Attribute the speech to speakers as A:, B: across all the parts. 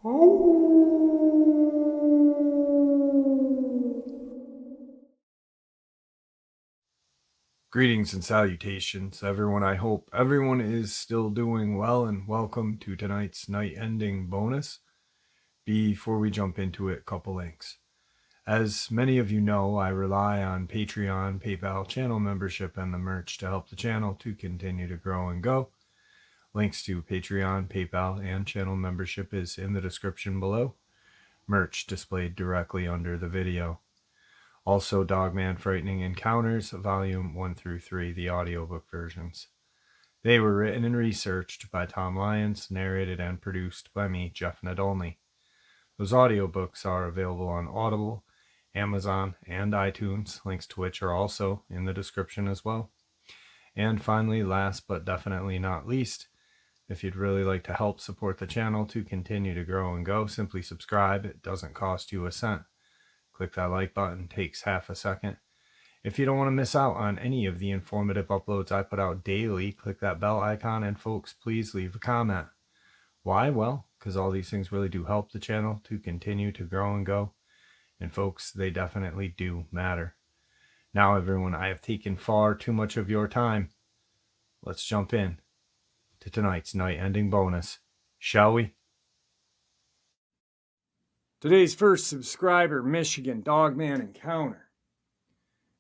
A: Greetings and salutations, everyone. I hope everyone is still doing well, and welcome to tonight's night ending bonus. Before we jump into it, a couple links. As many of you know, I rely on Patreon, PayPal, channel membership, and the merch to help the channel to continue to grow and go. Links to Patreon, PayPal, and channel membership is in the description below. Merch displayed directly under the video. Also, Dogman Frightening Encounters, Volume 1 through 3, the audiobook versions. They were written and researched by Tom Lyons, narrated and produced by me, Jeff Nadolny. Those audiobooks are available on Audible, Amazon, and iTunes, links to which are also in the description as well. And finally, last but definitely not least, if you'd really like to help support the channel to continue to grow and go, simply subscribe. It doesn't cost you a cent. Click that like button, takes half a second. If you don't want to miss out on any of the informative uploads I put out daily, click that bell icon, and folks, please leave a comment. Why? Well, because all these things really do help the channel to continue to grow and go. And folks, they definitely do matter. Now everyone, I have taken far too much of your time. Let's jump in to tonight's night ending bonus, shall we? Today's first subscriber, Michigan Dogman Encounter.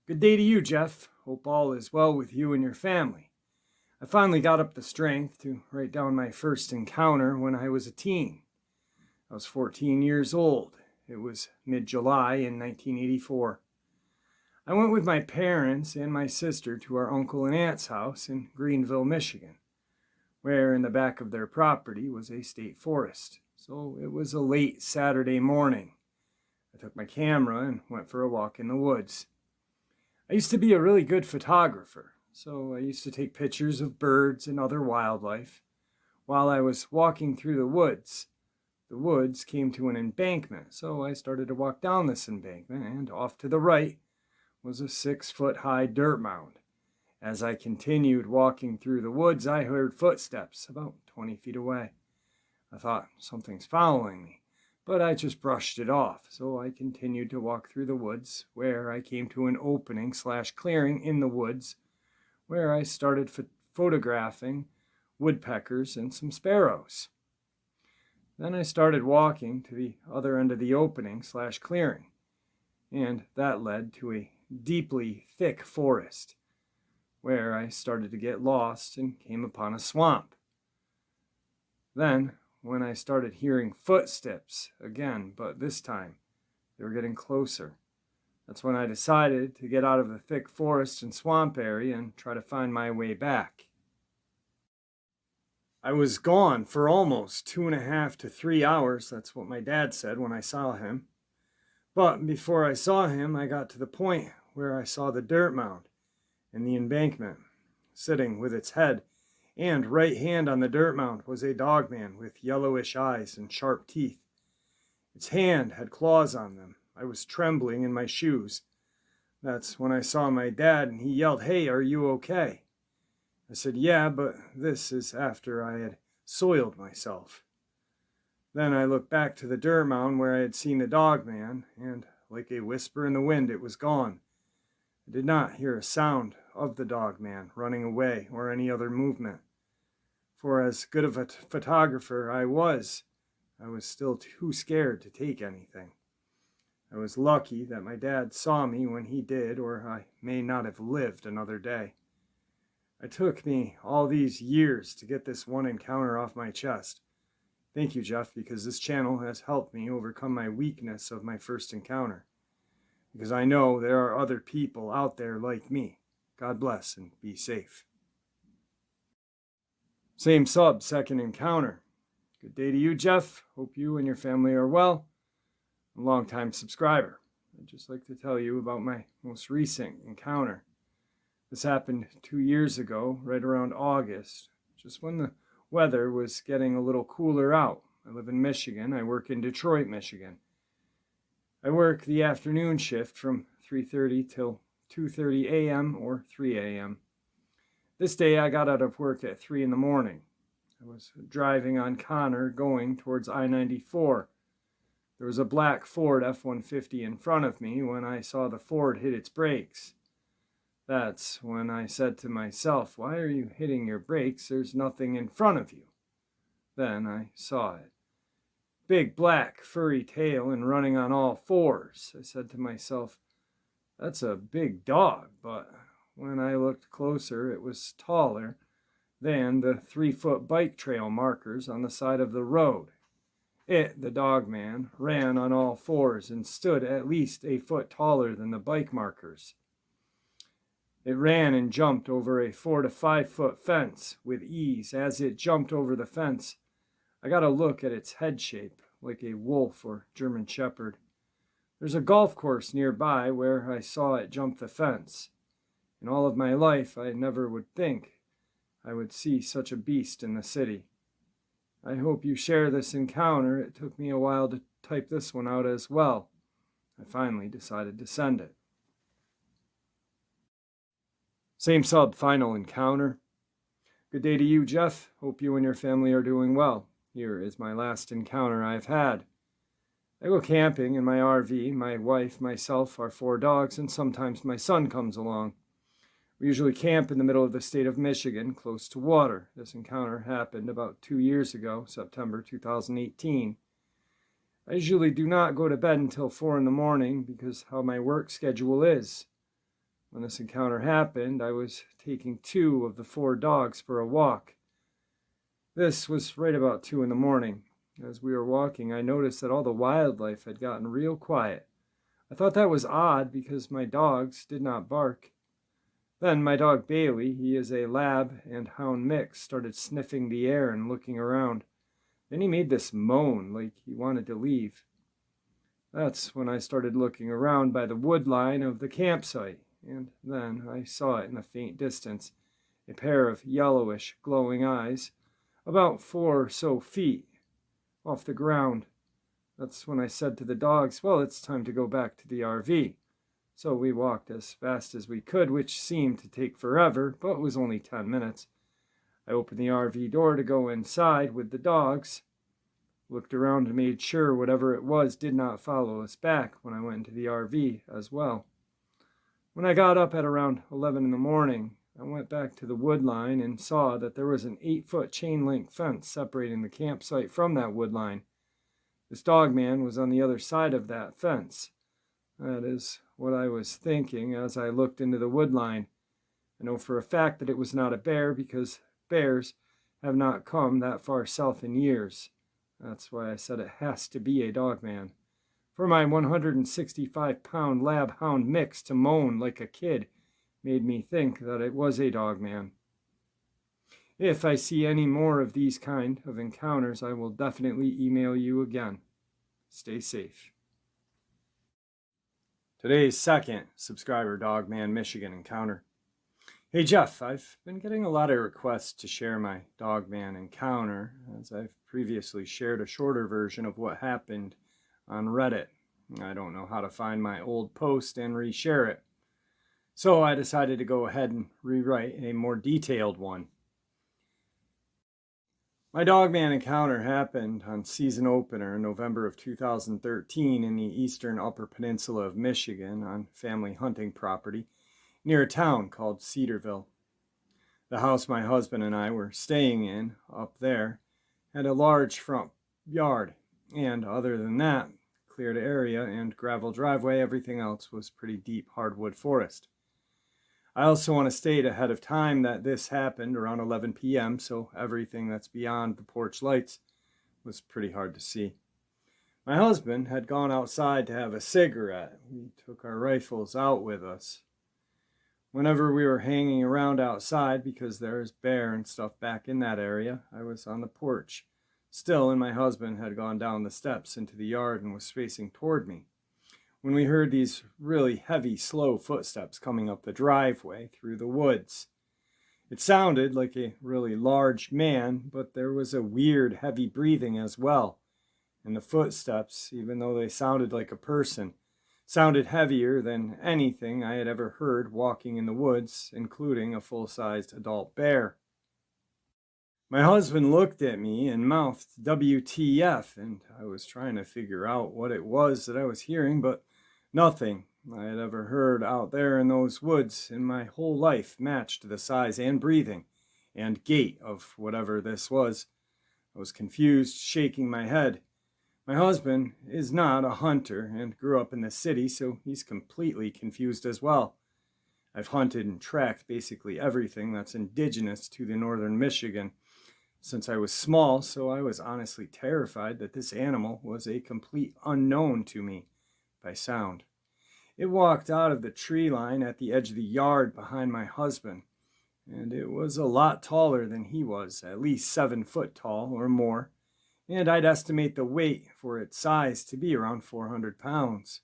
A: Good day to you, Jeff. Hope all is well with you and your family. I finally got up the strength to write down my first encounter when I was a teen. I was 14 years old. It was mid-July in 1984. I went with my parents and my sister to our uncle and aunt's house in Greenville, Michigan, where in the back of their property was a state forest. So it was a late Saturday morning. I took my camera and went for a walk in the woods. I used to be a really good photographer, so I used to take pictures of birds and other wildlife. While I was walking through the woods came to an embankment, so I started to walk down this embankment, and off to the right was a 6-foot-high dirt mound. As I continued walking through the woods, I heard footsteps about 20 feet away. I thought, something's following me, but I just brushed it off, so I continued to walk through the woods, where I came to an opening/clearing in the woods, where I started photographing woodpeckers and some sparrows. Then I started walking to the other end of the opening/clearing, and that led to a deeply thick forest, where I started to get lost and came upon a swamp. Then, when I started hearing footsteps again, but this time they were getting closer. That's when I decided to get out of the thick forest and swamp area and try to find my way back. I was gone for almost 2.5 to 3 hours. That's what my dad said when I saw him. But before I saw him, I got to the point where I saw the dirt mound and the embankment, sitting with its head and right hand on the dirt mound was a dogman with yellowish eyes and sharp teeth. Its hand had claws on them. I was trembling in my shoes. That's when I saw my dad, and he yelled, "Hey, are you okay?" I said, "Yeah, but this is after I had soiled myself." Then I looked back to the dirt mound where I had seen the dogman, and like a whisper in the wind, it was gone. I did not hear a sound of the dogman running away or any other movement. For as good of a photographer I was still too scared to take anything. I was lucky that my dad saw me when he did, or I may not have lived another day. It took me all these years to get this one encounter off my chest. Thank you, Jeff, because this channel has helped me overcome my weakness of my first encounter. Because I know there are other people out there like me. God bless and be safe. Same sub, second encounter. Good day to you, Jeff. Hope you and your family are well. A long-time subscriber. I'd just like to tell you about my most recent encounter. This happened 2 years ago, right around August, just when the weather was getting a little cooler out. I live in Michigan. I work in Detroit, Michigan. I work the afternoon shift from 3:30 till 2:30 a.m. or 3 a.m. This day I got out of work at 3 in the morning. I was driving on Connor going towards I-94. There was a black Ford F-150 in front of me when I saw the Ford hit its brakes. That's when I said to myself, "Why are you hitting your brakes? There's nothing in front of you." Then I saw it. Big black furry tail and running on all fours. I said to myself, "That's a big dog," but when I looked closer, it was taller than the 3-foot bike trail markers on the side of the road. It, the Dogman, ran on all fours and stood at least a foot taller than the bike markers. It ran and jumped over a 4 to 5 foot fence with ease. As it jumped over the fence, I got a look at its head shape, like a wolf or German shepherd. There's a golf course nearby where I saw it jump the fence. In all of my life, I never would think I would see such a beast in the city. I hope you share this encounter. It took me a while to type this one out as well. I finally decided to send it. Same sub, final encounter. Good day to you, Jeff. Hope you and your family are doing well. Here is my last encounter I've had. I go camping in my RV. My wife, myself, our 4 dogs, and sometimes my son comes along. We usually camp in the middle of the state of Michigan, close to water. This encounter happened about 2 years ago, September 2018. I usually do not go to bed until 4 in the morning because how my work schedule is. When this encounter happened, I was taking 2 of the 4 dogs for a walk. This was right about 2 in the morning. As we were walking, I noticed that all the wildlife had gotten real quiet. I thought that was odd because my dogs did not bark. Then my dog Bailey, he is a lab and hound mix, started sniffing the air and looking around. Then he made this moan like he wanted to leave. That's when I started looking around by the wood line of the campsite, and then I saw it in the faint distance, a pair of yellowish glowing eyes, about 4 or so feet off the ground. That's when I said to the dogs, "Well, it's time to go back to the RV." So we walked as fast as we could, which seemed to take forever, but was only 10 minutes. I opened the RV door to go inside with the dogs, looked around and made sure whatever it was did not follow us back when I went into the RV as well. When I got up at around 11 in the morning, I went back to the wood line and saw that there was an 8-foot chain link fence separating the campsite from that wood line. This Dogman was on the other side of that fence. That is what I was thinking as I looked into the wood line. I know for a fact that it was not a bear because bears have not come that far south in years. That's why I said it has to be a Dogman. For my 165-pound lab hound mix to moan like a kid made me think that it was a Dogman. If I see any more of these kind of encounters, I will definitely email you again. Stay safe. Today's second subscriber Dogman Michigan encounter. Hey Jeff, I've been getting a lot of requests to share my Dogman encounter, as I've previously shared a shorter version of what happened on Reddit. I don't know how to find my old post and reshare it. So I decided to go ahead and rewrite a more detailed one. My Dogman encounter happened on season opener in November of 2013 in the eastern Upper Peninsula of Michigan on family hunting property near a town called Cedarville. The house my husband and I were staying in up there had a large front yard, and other than that, cleared area and gravel driveway, everything else was pretty deep hardwood forest. I also want to state ahead of time that this happened around 11 p.m., so everything that's beyond the porch lights was pretty hard to see. My husband had gone outside to have a cigarette. We took our rifles out with us. Whenever we were hanging around outside, because there's bear and stuff back in that area, I was on the porch still, and my husband had gone down the steps into the yard and was facing toward me, when we heard these really heavy, slow footsteps coming up the driveway through the woods. It sounded like a really large man, but there was a weird, heavy breathing as well. And the footsteps, even though they sounded like a person, sounded heavier than anything I had ever heard walking in the woods, including a full-sized adult bear. My husband looked at me and mouthed WTF, and I was trying to figure out what it was that I was hearing, but nothing I had ever heard out there in those woods in my whole life matched the size and breathing and gait of whatever this was. I was confused, shaking my head. My husband is not a hunter and grew up in the city, so he's completely confused as well. I've hunted and tracked basically everything that's indigenous to the northern Michigan since I was small, so I was honestly terrified that this animal was a complete unknown to me by sound. It walked out of the tree line at the edge of the yard behind my husband, and it was a lot taller than he was, at least 7 foot tall or more, and I'd estimate the weight for its size to be around 400 pounds.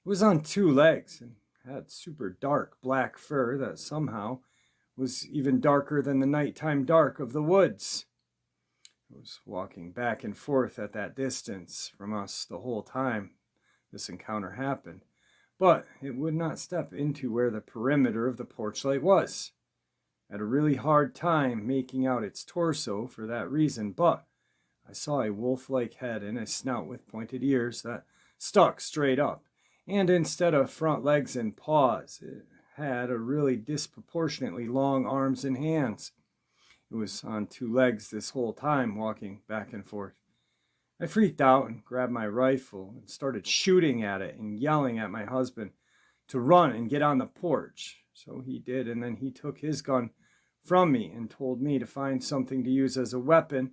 A: It was on 2 legs and had super dark black fur that somehow was even darker than the nighttime dark of the woods. It was walking back and forth at that distance from us the whole time this encounter happened, but it would not step into where the perimeter of the porch light was. I had a really hard time making out its torso for that reason, but I saw a wolf-like head and a snout with pointed ears that stuck straight up, and instead of front legs and paws, it had a really disproportionately long arms and hands. It was on 2 legs this whole time, walking back and forth. I freaked out and grabbed my rifle and started shooting at it and yelling at my husband to run and get on the porch. So he did, and then he took his gun from me and told me to find something to use as a weapon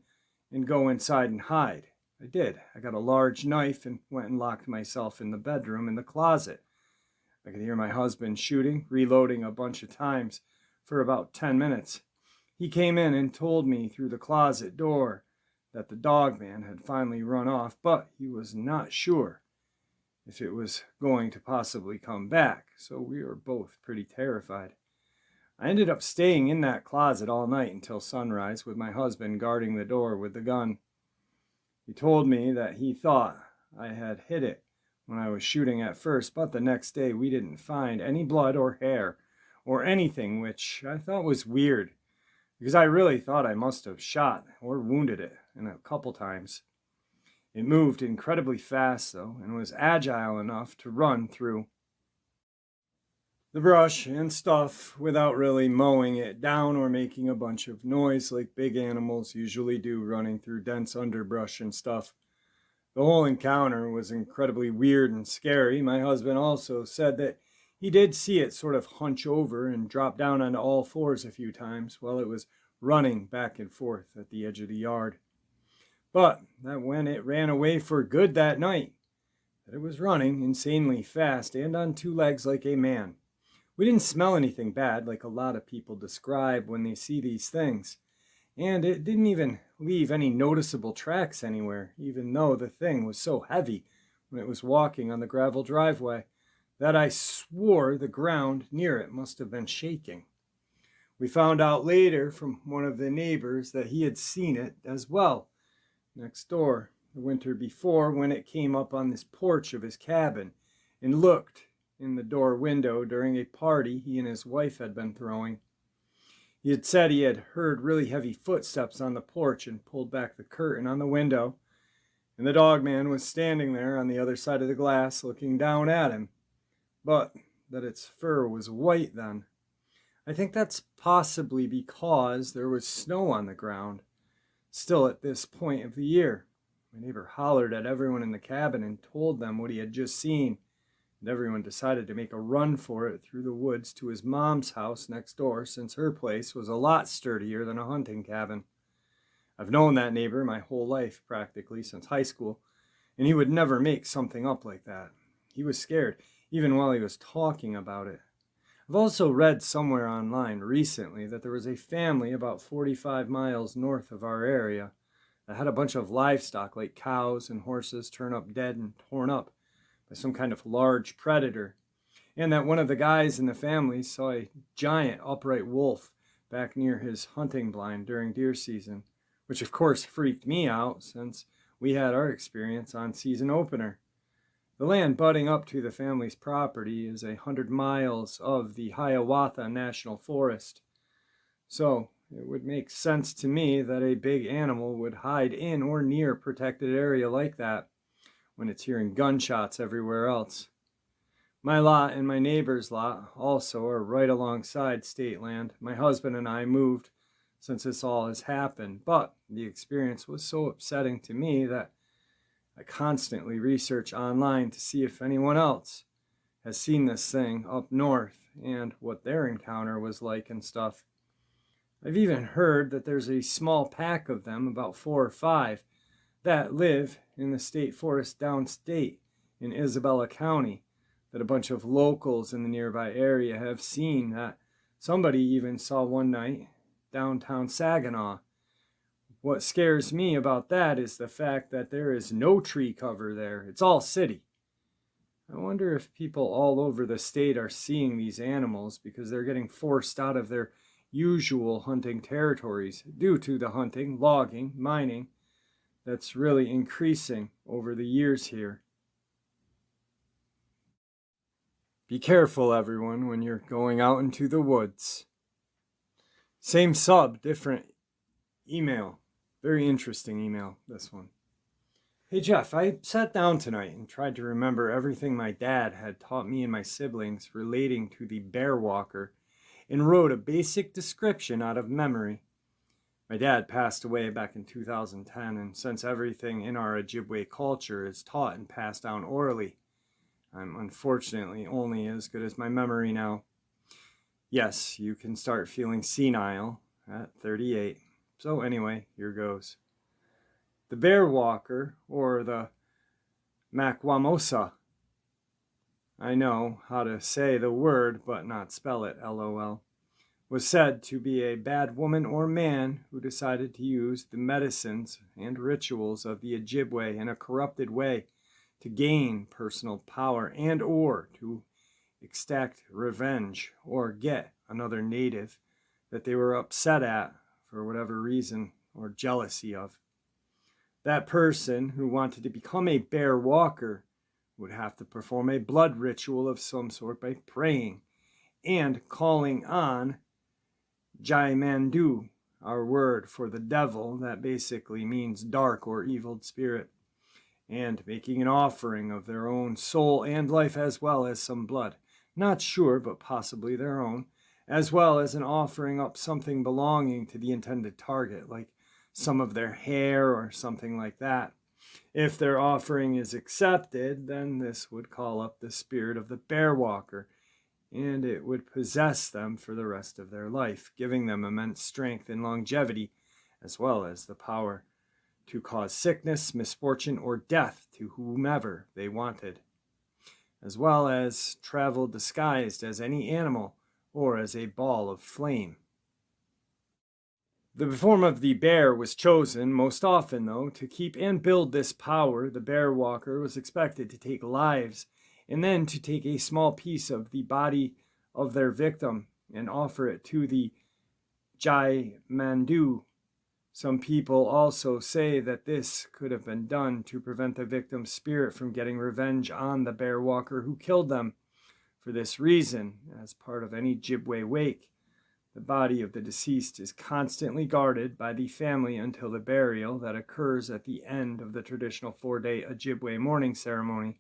A: and go inside and hide. I did. I got a large knife and went and locked myself in the bedroom in the closet. I could hear my husband shooting, reloading a bunch of times for about 10 minutes. He came in and told me through the closet door that the Dogman had finally run off, but he was not sure if it was going to possibly come back, so we were both pretty terrified. I ended up staying in that closet all night until sunrise with my husband guarding the door with the gun. He told me that he thought I had hit it when I was shooting at first, but the next day we didn't find any blood or hair or anything, which I thought was weird because I really thought I must have shot or wounded it a couple times. It moved incredibly fast though and was agile enough to run through the brush and stuff without really mowing it down or making a bunch of noise like big animals usually do running through dense underbrush and stuff. The whole encounter was incredibly weird and scary. My husband also said that he did see it sort of hunch over and drop down onto all fours a few times while it was running back and forth at the edge of the yard. But that when it ran away for good that night, that it was running insanely fast and on 2 legs like a man. We didn't smell anything bad like a lot of people describe when they see these things. And it didn't even leave any noticeable tracks anywhere, even though the thing was so heavy when it was walking on the gravel driveway that I swore the ground near it must have been shaking. We found out later from one of the neighbors that he had seen it as well next door the winter before when it came up on this porch of his cabin and looked in the door window during a party he and his wife had been throwing. He had said he had heard really heavy footsteps on the porch and pulled back the curtain on the window, and the Dogman was standing there on the other side of the glass looking down at him, but that its fur was white then. I think that's possibly because there was snow on the ground, still at this point of the year. My neighbor hollered at everyone in the cabin and told them what he had just seen, and everyone decided to make a run for it through the woods to his mom's house next door, since her place was a lot sturdier than a hunting cabin. I've known that neighbor my whole life, practically, since high school, and he would never make something up like that. He was scared, even while he was talking about it. I've also read somewhere online recently that there was a family about 45 miles north of our area that had a bunch of livestock like cows and horses turn up dead and torn up by some kind of large predator, and that one of the guys in the family saw a giant upright wolf back near his hunting blind during deer season, which of course freaked me out since we had our experience on season opener. The land butting up to the family's property is 100 miles of the Hiawatha National Forest, so it would make sense to me that a big animal would hide in or near a protected area like that when it's hearing gunshots everywhere else. My lot and my neighbor's lot also are right alongside state land. My husband and I moved since this all has happened, but the experience was so upsetting to me that I constantly research online to see if anyone else has seen this thing up north and what their encounter was like and stuff. I've even heard that there's a small pack of them, about 4 or 5, that live in the state forest downstate in Isabella County, that a bunch of locals in the nearby area have seen, that somebody even saw one night downtown Saginaw. What scares me about that is the fact that there is no tree cover there. It's all city. I wonder if people all over the state are seeing these animals because they're getting forced out of their usual hunting territories due to the hunting, logging, mining that's really increasing over the years here. Be careful, everyone, when you're going out into the woods. Same sub, different email. Very interesting email, this one. Hey Jeff, I sat down tonight and tried to remember everything my dad had taught me and my siblings relating to the bear walker and wrote a basic description out of memory. My dad passed away back in 2010, and since everything in our Ojibwe culture is taught and passed down orally, I'm unfortunately only as good as my memory now. Yes, you can start feeling senile at 38. So anyway, here goes. The bear walker, or the Makwamosa. I know how to say the word, but not spell it, LOL. Was said to be a bad woman or man who decided to use the medicines and rituals of the Ojibwe in a corrupted way to gain personal power and or to exact revenge or get another native that they were upset at for whatever reason or jealousy of. That person who wanted to become a bear walker would have to perform a blood ritual of some sort by praying and calling on Jai Mandu, our word for the devil that basically means dark or evil spirit, and making an offering of their own soul and life as well as some blood. Not sure, but possibly their own, as well as an offering up something belonging to the intended target, like some of their hair or something like that. If their offering is accepted, then this would call up the spirit of the bear walker, and it would possess them for the rest of their life, giving them immense strength and longevity, as well as the power to cause sickness, misfortune, or death to whomever they wanted, as well as travel disguised as any animal or as a ball of flame. The form of the bear was chosen most often, though. To keep and build this power, the bear walker was expected to take lives and then to take a small piece of the body of their victim and offer it to the Jai Mandu. Some people also say that this could have been done to prevent the victim's spirit from getting revenge on the bear walker who killed them. For this reason, as part of any Ojibwe wake, the body of the deceased is constantly guarded by the family until the burial that occurs at the end of the traditional 4-day Ojibwe mourning ceremony.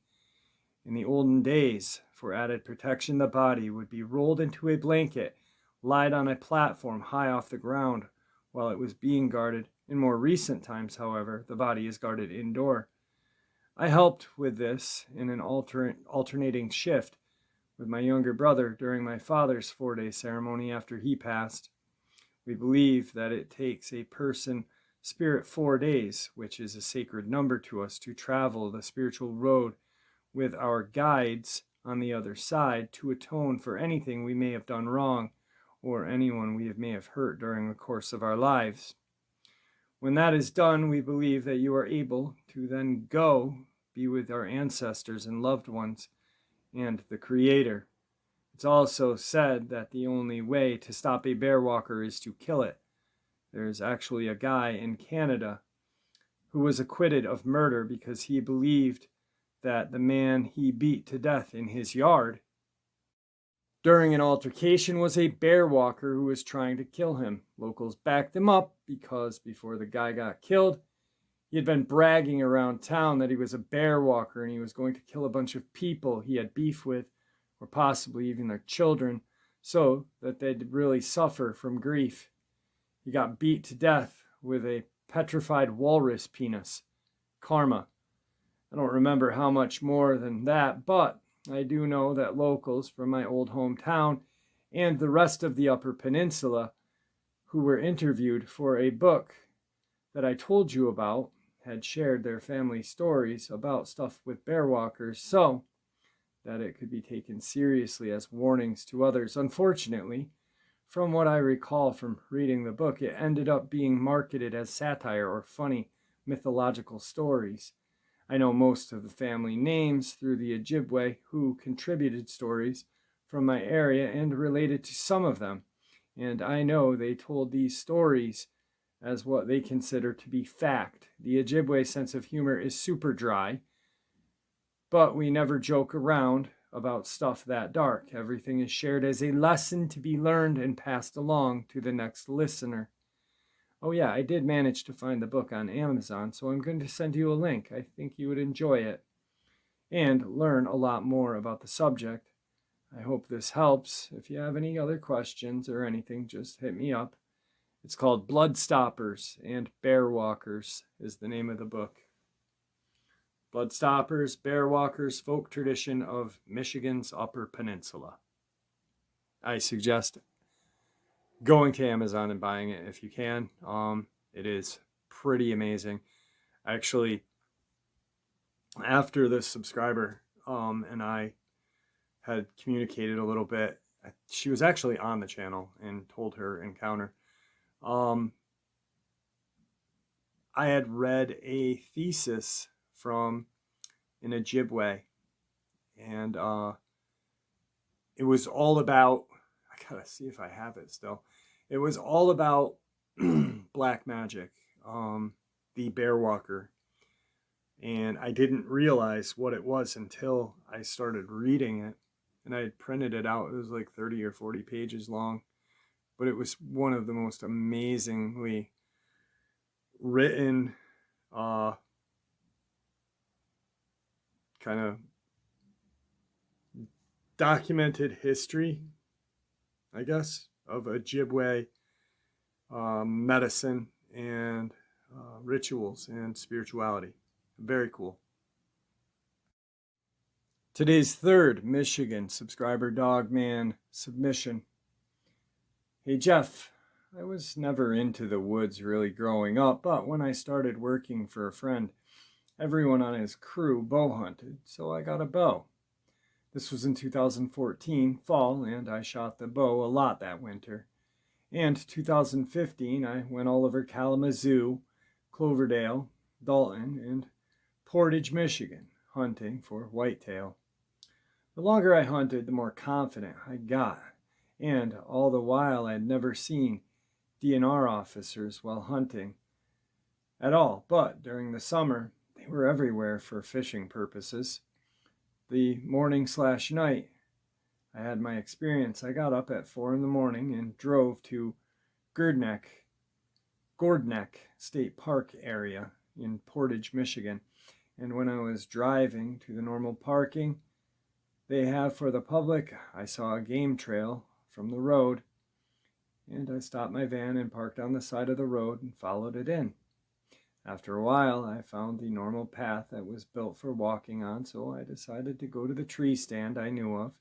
A: In the olden days, for added protection, the body would be rolled into a blanket, lied on a platform high off the ground while it was being guarded. In more recent times, however, the body is guarded indoor. I helped with this in an alternating shift with my younger brother during my father's 4-day ceremony after he passed. We believe that it takes a person spirit 4 days, which is a sacred number to us, to travel the spiritual road with our guides on the other side to atone for anything we may have done wrong or anyone we may have hurt during the course of our lives. When that is done, we believe that you are able to then go be with our ancestors and loved ones and the Creator. It's also said that the only way to stop a bear walker is to kill it. There's actually a guy in Canada who was acquitted of murder because he believed that the man he beat to death in his yard During an altercation was a bear walker who was trying to kill him. Locals backed him up because before the guy got killed, he had been bragging around town that he was a bear walker and he was going to kill a bunch of people he had beef with, or possibly even their children, so that they'd really suffer from grief. He got beat to death with a petrified walrus penis. Karma. I don't remember how much more than that, but I do know that locals from my old hometown and the rest of the Upper Peninsula who were interviewed for a book that I told you about had shared their family stories about stuff with bear walkers so that it could be taken seriously as warnings to others. Unfortunately, from what I recall from reading the book, it ended up being marketed as satire or funny mythological stories. I know most of the family names through the Ojibwe who contributed stories from my area and related to some of them. And I know they told these stories as what they consider to be fact. The Ojibwe sense of humor is super dry, but we never joke around about stuff that dark. Everything is shared as a lesson to be learned and passed along to the next listener. Oh yeah, I did manage to find the book on Amazon, so I'm going to send you a link. I think you would enjoy it and learn a lot more about the subject. I hope this helps. If you have any other questions or anything, just hit me up. It's called Blood Stoppers and Bear Walkers is the name of the book. Blood Stoppers, Bear Walkers, Folk Tradition of Michigan's Upper Peninsula. I suggest going to Amazon and buying it if you can. It is pretty amazing. Actually, after this subscriber and I had communicated a little bit, she was actually on the channel and told her encounter. I had read a thesis from an Ojibwe, and it was all about, I gotta see if I have it still. It was all about black magic, the bear walker. And I didn't realize what it was until I started reading it. And I had printed it out. It was like 30 or 40 pages long. But it was one of the most amazingly written, kind of documented history, I guess, of Ojibwe medicine and rituals and spirituality. Very cool. Today's third Michigan subscriber Dogman submission. Hey Jeff, I was never into the woods really growing up, but when I started working for a friend, everyone on his crew bow hunted, so I got a bow. This was in 2014, fall, and I shot the bow a lot that winter. And 2015, I went all over Kalamazoo, Cloverdale, Dalton, and Portage, Michigan, hunting for whitetail. The longer I hunted, the more confident I got, and all the while I had never seen DNR officers while hunting at all, but during the summer, they were everywhere for fishing purposes. The morning/night, I had my experience. I got up at 4 a.m. and drove to Gordneck State Park area in Portage, Michigan. And when I was driving to the normal parking they have for the public, I saw a game trail from the road, and I stopped my van and parked on the side of the road and followed it in. After a while, I found the normal path that was built for walking on, so I decided to go to the tree stand I knew of.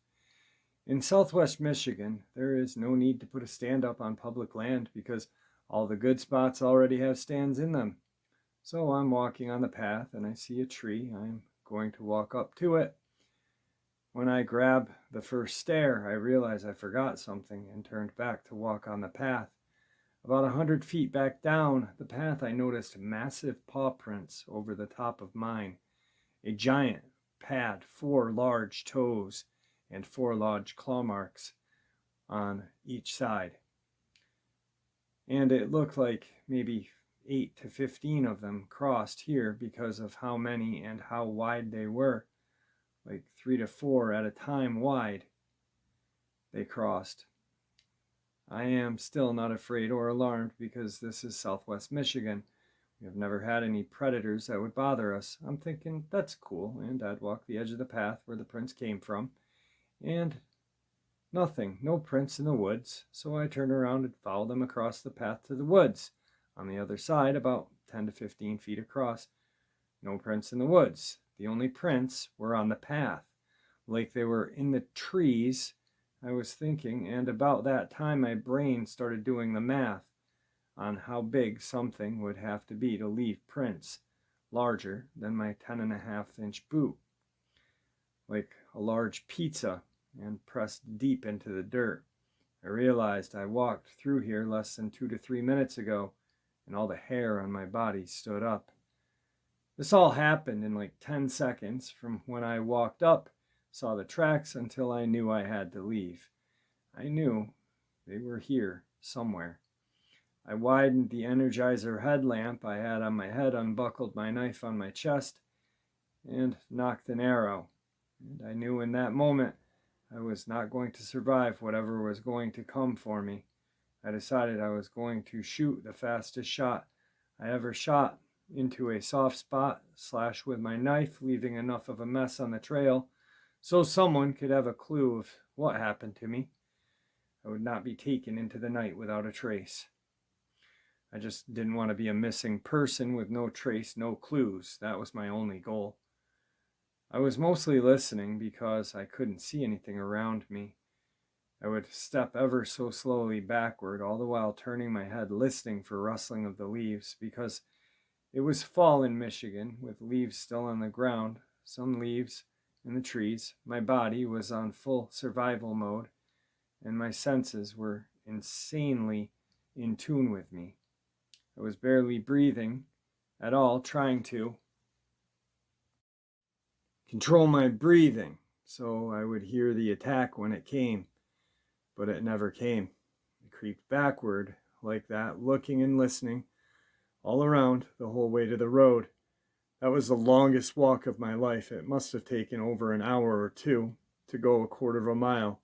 A: In southwest Michigan, there is no need to put a stand up on public land because all the good spots already have stands in them. So I'm walking on the path and I see a tree. I'm going to walk up to it. When I grab the first stair, I realize I forgot something and turned back to walk on the path. About 100 feet back down the path, I noticed massive paw prints over the top of mine. A giant pad, 4 large toes, and 4 large claw marks on each side. And it looked like maybe 8 to 15 of them crossed here because of how many and how wide they were, like 3 to 4 at a time wide. they crossed. I am still not afraid or alarmed because this is Southwest Michigan. We have never had any predators that would bother us. I'm thinking, that's cool, and I'd walk the edge of the path where the prints came from, and nothing, no prints in the woods, so I turned around and followed them across the path to the woods. On the other side, about 10 to 15 feet across, no prints in the woods. The only prints were on the path, like they were in the trees. I was thinking, and about that time my brain started doing the math on how big something would have to be to leave prints larger than my 10.5-inch boot, like a large pizza, and pressed deep into the dirt. I realized I walked through here less than 2 to 3 minutes ago, and all the hair on my body stood up. This all happened in like 10 seconds from when I walked up, saw the tracks, until I knew I had to leave. I knew they were here somewhere. I widened the Energizer headlamp I had on my head, unbuckled my knife on my chest, and nocked an arrow. And I knew in that moment I was not going to survive whatever was going to come for me. I decided I was going to shoot the fastest shot I ever shot into a soft spot, slash with my knife, leaving enough of a mess on the trail so someone could have a clue of what happened to me. I would not be taken into the night without a trace. I just didn't want to be a missing person with no trace, no clues. That was my only goal. I was mostly listening because I couldn't see anything around me. I would step ever so slowly backward, all the while turning my head, listening for rustling of the leaves, because it was fall in Michigan, with leaves still on the ground, some leaves in the trees. My body was on full survival mode, and my senses were insanely in tune with me. I was barely breathing at all, trying to control my breathing so I would hear the attack when it came, but it never came. I creeped backward like that, looking and listening all around the whole way to the road. That was the longest walk of my life. It must have taken over an hour or two to go a quarter of a mile.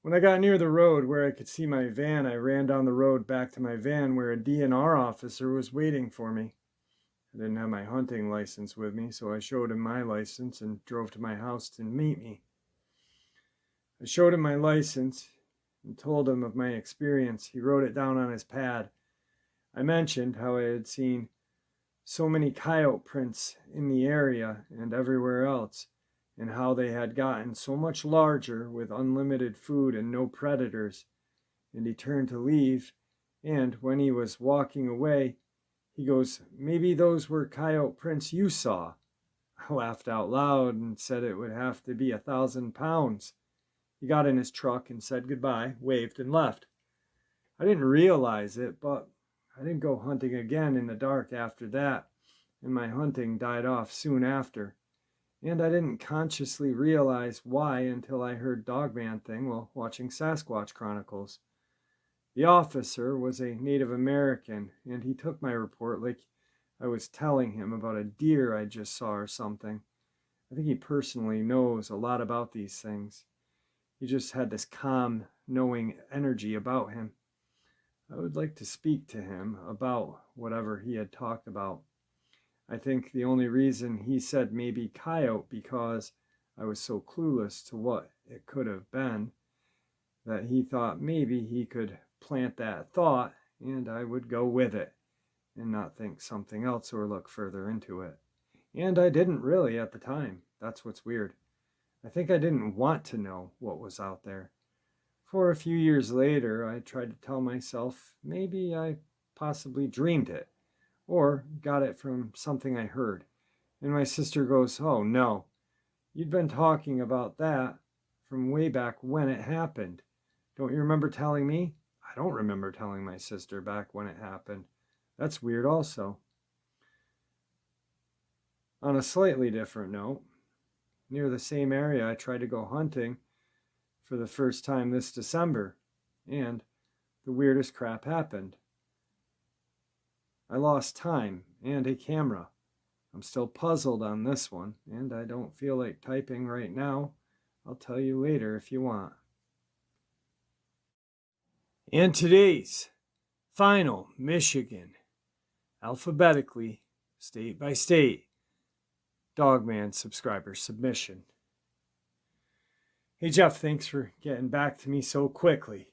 A: When I got near the road where I could see my van, I ran down the road back to my van where a DNR officer was waiting for me. I didn't have my hunting license with me, so I showed him my license and drove to my house to meet me. I showed him my license and told him of my experience. He wrote it down on his pad. I mentioned how I had seen so many coyote prints in the area and everywhere else, and how they had gotten so much larger with unlimited food and no predators. And he turned to leave, and when he was walking away, he goes, "Maybe those were coyote prints you saw." I laughed out loud and said it would have to be 1,000 pounds. He got in his truck and said goodbye, waved, and left. I didn't realize it, but I didn't go hunting again in the dark after that, and my hunting died off soon after. And I didn't consciously realize why until I heard Dogman thing while watching Sasquatch Chronicles. The officer was a Native American, and he took my report like I was telling him about a deer I just saw or something. I think he personally knows a lot about these things. He just had this calm, knowing energy about him. I would like to speak to him about whatever he had talked about. I think the only reason he said maybe coyote because I was so clueless to what it could have been, that he thought maybe he could plant that thought and I would go with it and not think something else or look further into it. And I didn't really at the time. That's what's weird. I think I didn't want to know what was out there. For a few years later, I tried to tell myself maybe I possibly dreamed it or got it from something I heard. And my sister goes, "Oh no, you'd been talking about that from way back when it happened. Don't you remember telling me?" I don't remember telling my sister back when it happened. That's weird also. On a slightly different note, near the same area I tried to go hunting for the first time this December, and the weirdest crap happened. I lost time and a camera. I'm still puzzled on this one, and I don't feel like typing right now. I'll tell you later if you want. And today's final Michigan, alphabetically, state by state, Dogman subscriber submission. Hey Jeff, thanks for getting back to me so quickly.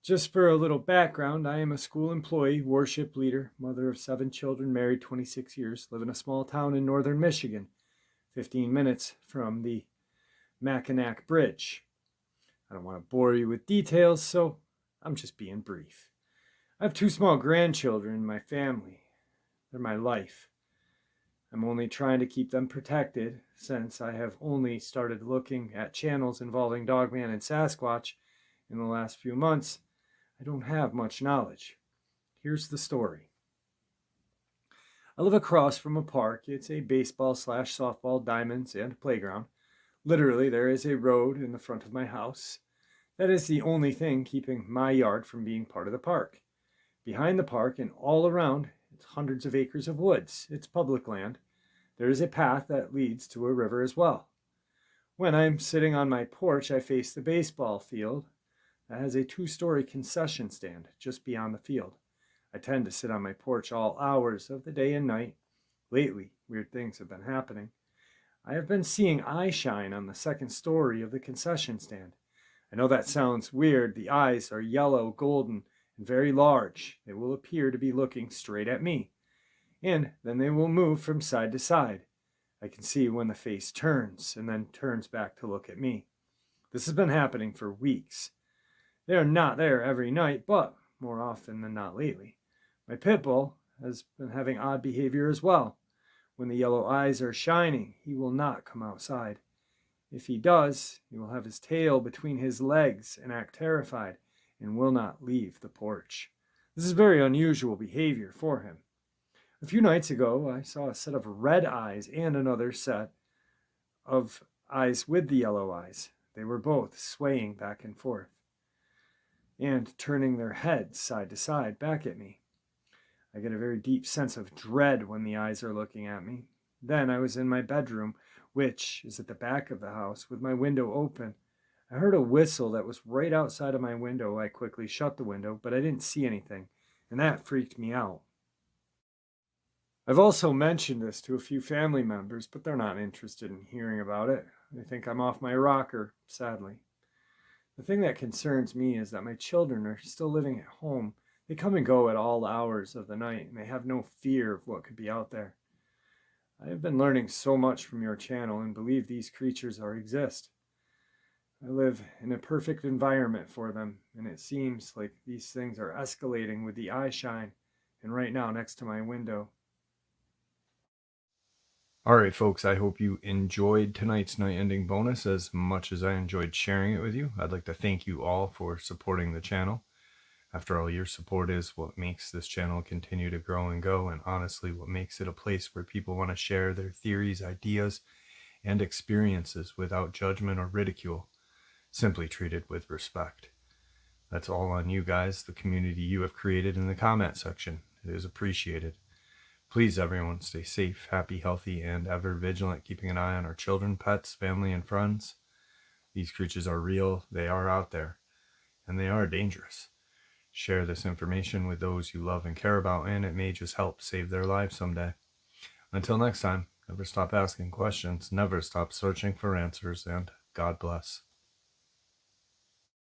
A: Just for a little background, I am a school employee, worship leader, mother of 7 children, married 26 years, live in a small town in northern Michigan, 15 minutes from the Mackinac Bridge. I don't want to bore you with details, so I'm just being brief. I have 2 small grandchildren in my family. They're my life. I'm only trying to keep them protected since I have only started looking at channels involving Dogman and Sasquatch in the last few months. I don't have much knowledge. Here's the story. I live across from a park. It's a baseball/softball, diamonds, and playground. Literally, there is a road in the front of my house. That is the only thing keeping my yard from being part of the park. Behind the park and all around, it's hundreds of acres of woods. It's public land. There is a path that leads to a river as well. When I'm sitting on my porch, I face the baseball field that has a 2-story concession stand just beyond the field. I tend to sit on my porch all hours of the day and night. Lately, weird things have been happening. I have been seeing eye shine on the 2nd story of the concession stand. I know that sounds weird. The eyes are yellow, golden, and very large. They will appear to be looking straight at me. And then they will move from side to side. I can see when the face turns and then turns back to look at me. This has been happening for weeks. They are not there every night, but more often than not lately. My pit bull has been having odd behavior as well. When the yellow eyes are shining, he will not come outside. If he does, he will have his tail between his legs and act terrified and will not leave the porch. This is very unusual behavior for him. A few nights ago, I saw a set of red eyes and another set of eyes with the yellow eyes. They were both swaying back and forth and turning their heads side to side back at me. I get a very deep sense of dread when the eyes are looking at me. Then I was in my bedroom, which is at the back of the house, with my window open. I heard a whistle that was right outside of my window. I quickly shut the window, but I didn't see anything, and that freaked me out. I've also mentioned this to a few family members, but they're not interested in hearing about it. They think I'm off my rocker, sadly. The thing that concerns me is that my children are still living at home. They come and go at all hours of the night, and they have no fear of what could be out there. I have been learning so much from your channel and believe these creatures exist. I live in a perfect environment for them, and it seems like these things are escalating with the eye shine, and right now next to my window. Alright folks, I hope you enjoyed tonight's night ending bonus as much as I enjoyed sharing it with you. I'd like to thank you all for supporting the channel. After all, your support is what makes this channel continue to grow and go, and honestly what makes it a place where people want to share their theories, ideas, and experiences without judgment or ridicule, simply treated with respect. That's all on you guys, the community you have created in the comment section. It is appreciated. Please, everyone, stay safe, happy, healthy, and ever vigilant, keeping an eye on our children, pets, family, and friends. These creatures are real, they are out there, and they are dangerous. Share this information with those you love and care about, and it may just help save their lives someday. Until next time, never stop asking questions, never stop searching for answers, and God bless.